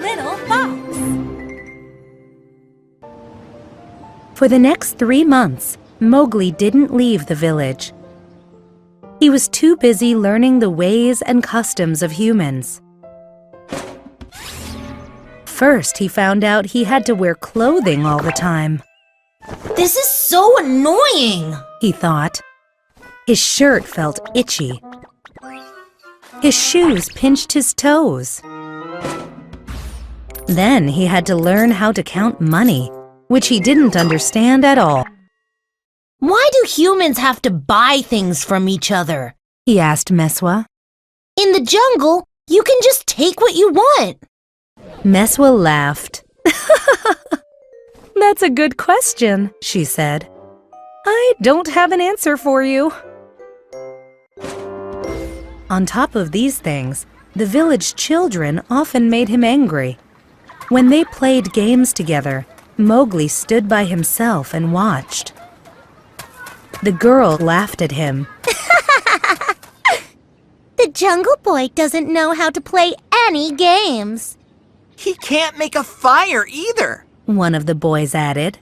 little fox. For the next 3 months, Mowgli didn't leave the village. He was too busy learning the ways and customs of humans. First, he found out he had to wear clothing all the time. This is so annoying, He thought. His shirt felt itchy. His shoes pinched his toes. Then he had to learn how to count money, which he didn't understand at all. Why do humans have to buy things from each other? He asked Meswa. In the jungle, you can just take what you want. Meswa laughed. That's a good question, she said. I don't have an answer for you. On top of these things, the village children often made him angry. When they played games together, Mowgli stood by himself and watched. The girl laughed at him. The Jungle Boy doesn't know how to play any games. He can't make a fire either. One of the boys added.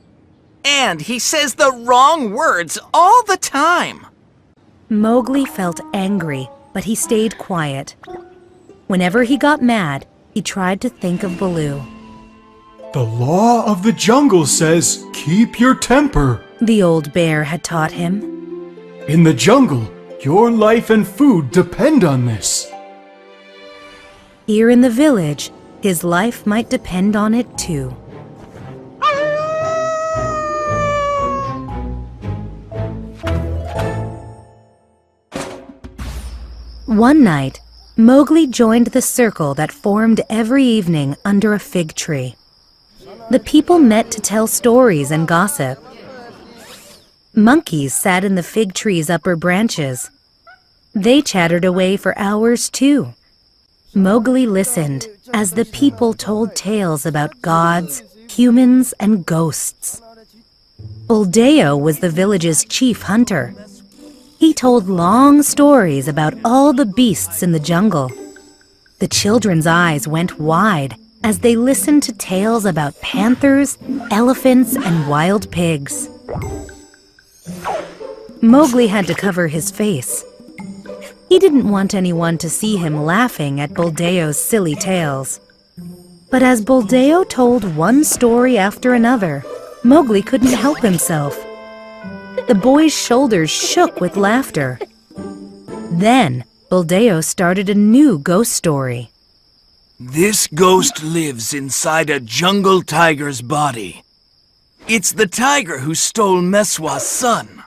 And he says the wrong words all the time. Mowgli felt angry, but he stayed quiet. Whenever he got mad, he tried to think of Baloo. The law of the jungle says, keep your temper. The old bear had taught him. In the jungle, your life and food depend on this. Here in the village, his life might depend on it too. One night, Mowgli joined the circle that formed every evening under a fig tree. The people met to tell stories and gossip. Monkeys sat in the fig tree's upper branches. They chattered away for hours too. Mowgli listened as the people told tales about gods, humans, and ghosts. Buldeo was the village's chief hunter. He told long stories about all the beasts in the jungle. The children's eyes went wide as they listened to tales about panthers, elephants, and wild pigs. Mowgli had to cover his face. He didn't want anyone to see him laughing at Buldeo's silly tales. But as Buldeo told one story after another, Mowgli couldn't help himself. The boy's shoulders shook with laughter. Then, Buldeo started a new ghost story. This ghost lives inside a jungle tiger's body. It's the tiger who stole Meswa's son.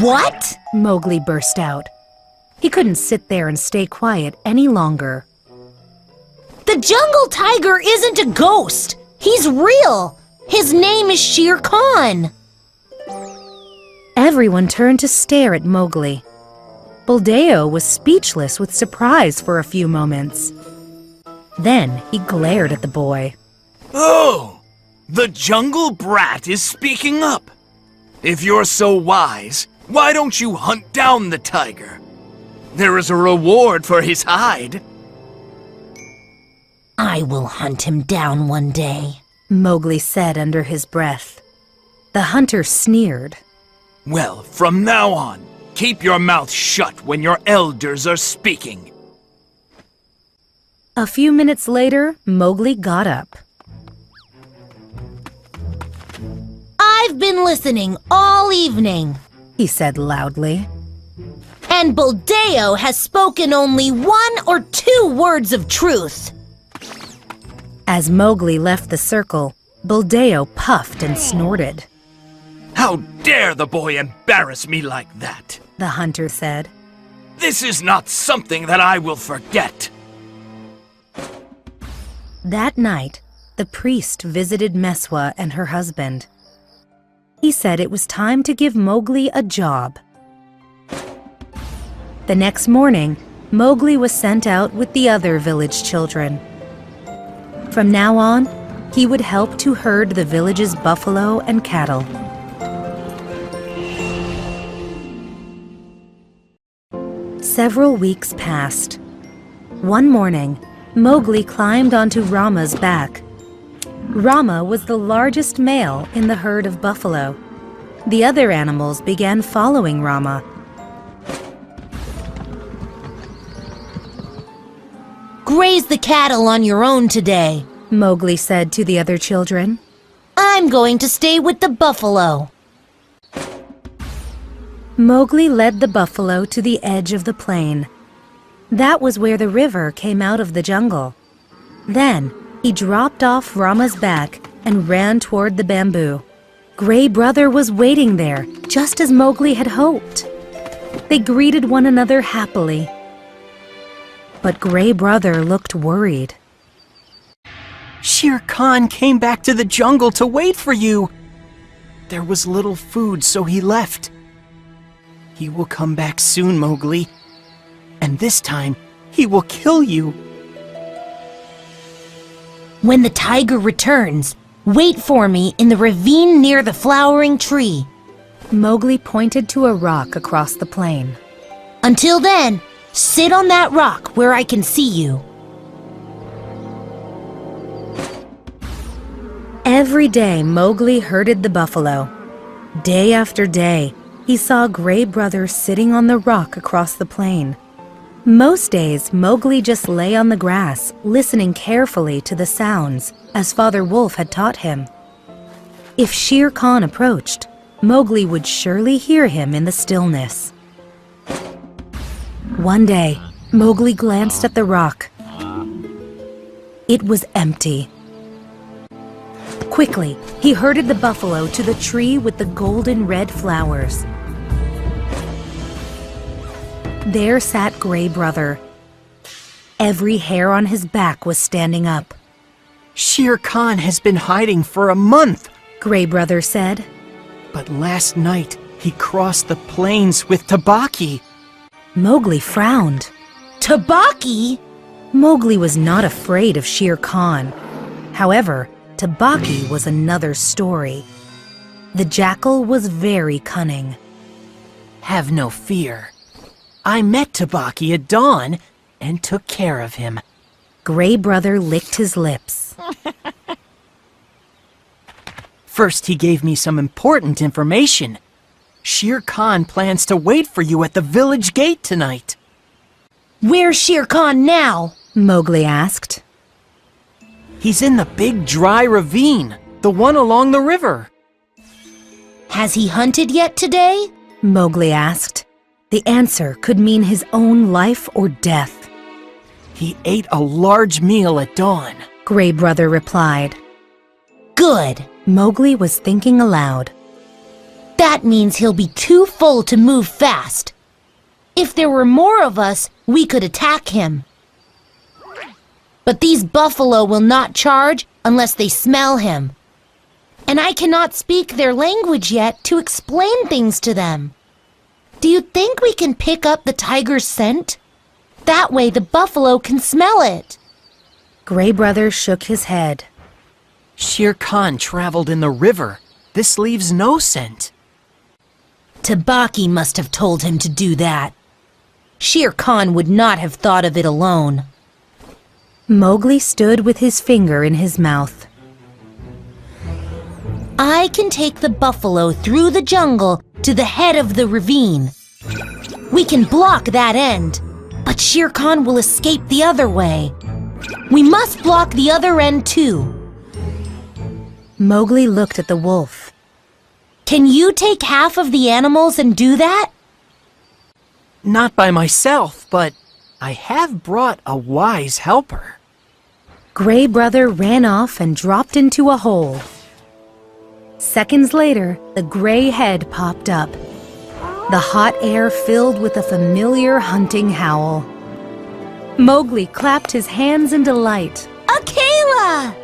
What? Mowgli burst out. He couldn't sit there and stay quiet any longer. The jungle tiger isn't a ghost. He's real. His name is Shere Khan. Everyone turned to stare at Mowgli. Buldeo was speechless with surprise for a few moments. Then he glared at the boy. Oh! The jungle brat is speaking up. If you're so wise, why don't you hunt down the tiger? There is a reward for his hide. I will hunt him down one day, Mowgli said under his breath. The hunter sneered. Well, from now on, keep your mouth shut when your elders are speaking. A few minutes later, Mowgli got up. I've been listening all evening, He said loudly. and Buldeo has spoken only 1 or 2 words of truth. As Mowgli left the circle, Buldeo puffed and snorted. How dare the boy embarrass me like that? The hunter said. This is not something that I will forget. That night, the priest visited Meswa and her husband. He said it was time to give Mowgli a job. The next morning, Mowgli was sent out with the other village children. From now on, he would help to herd the village's buffalo and cattle. Several weeks passed. One morning, Mowgli climbed onto Rama's back. Rama was the largest male in the herd of buffalo. The other animals began following Rama. Graze the cattle on your own today. Mowgli said to the other children. I'm going to stay with the buffalo. Mowgli led the buffalo to the edge of the plain. That was where the river came out of the jungle. Then he dropped off Rama's back and ran toward the bamboo. Gray Brother was waiting there, just as Mowgli had hoped. They greeted one another happily. But Gray Brother looked worried. Shere Khan came back to the jungle to wait for you. There was little food, so he left. He will come back soon, Mowgli. And this time, he will kill you. When the tiger returns, wait for me in the ravine near the flowering tree. Mowgli pointed to a rock across the plain. Until then, sit on that rock where I can see you. Every day, Mowgli herded the buffalo. Day after day, he saw Gray Brother sitting on the rock across the plain. Most days, Mowgli just lay on the grass, listening carefully to the sounds, as Father Wolf had taught him. If Shere Khan approached, Mowgli would surely hear him in the stillness. One day, Mowgli glanced at the rock. It was empty. Quickly, he herded the buffalo to the tree with the golden red flowers. There sat Gray Brother. Every hair on his back was standing up. Shere Khan has been hiding for a month, Gray Brother said. but last night he crossed the plains with Tabaki. Mowgli frowned. Tabaki? Mowgli was not afraid of Shere Khan. However, Tabaki was another story. The jackal was very cunning. Have no fear. I met Tabaki at dawn and took care of him. Gray Brother licked his lips. First, he gave me some important information. Shere Khan plans to wait for you at the village gate tonight. Where's Shere Khan now? Mowgli asked. He's in the big dry ravine, the one along the river. Has he hunted yet today? Mowgli asked. The answer could mean his own life or death. He ate a large meal at dawn. Gray Brother replied. Good. Mowgli was thinking aloud. That means he'll be too full to move fast. If there were more of us, we could attack him. But these buffalo will not charge unless they smell him. And I cannot speak their language yet to explain things to them. Do you think we can pick up the tiger's scent? That way the buffalo can smell it. Gray Brother shook his head. Shere Khan traveled in the river. This leaves no scent. Tabaki must have told him to do that. Shere Khan would not have thought of it alone. Mowgli stood with his finger in his mouth. I can take the buffalo through the jungle to the head of the ravine. We can block that end, but Shere Khan will escape the other way. We must block the other end too. Mowgli looked at the wolf. Can you take half of the animals and do that? Not by myself, but I have brought a wise helper. Gray Brother ran off and dropped into a hole. Seconds later, the gray head popped up. The hot air filled with a familiar hunting howl. Mowgli clapped his hands in delight. Akela!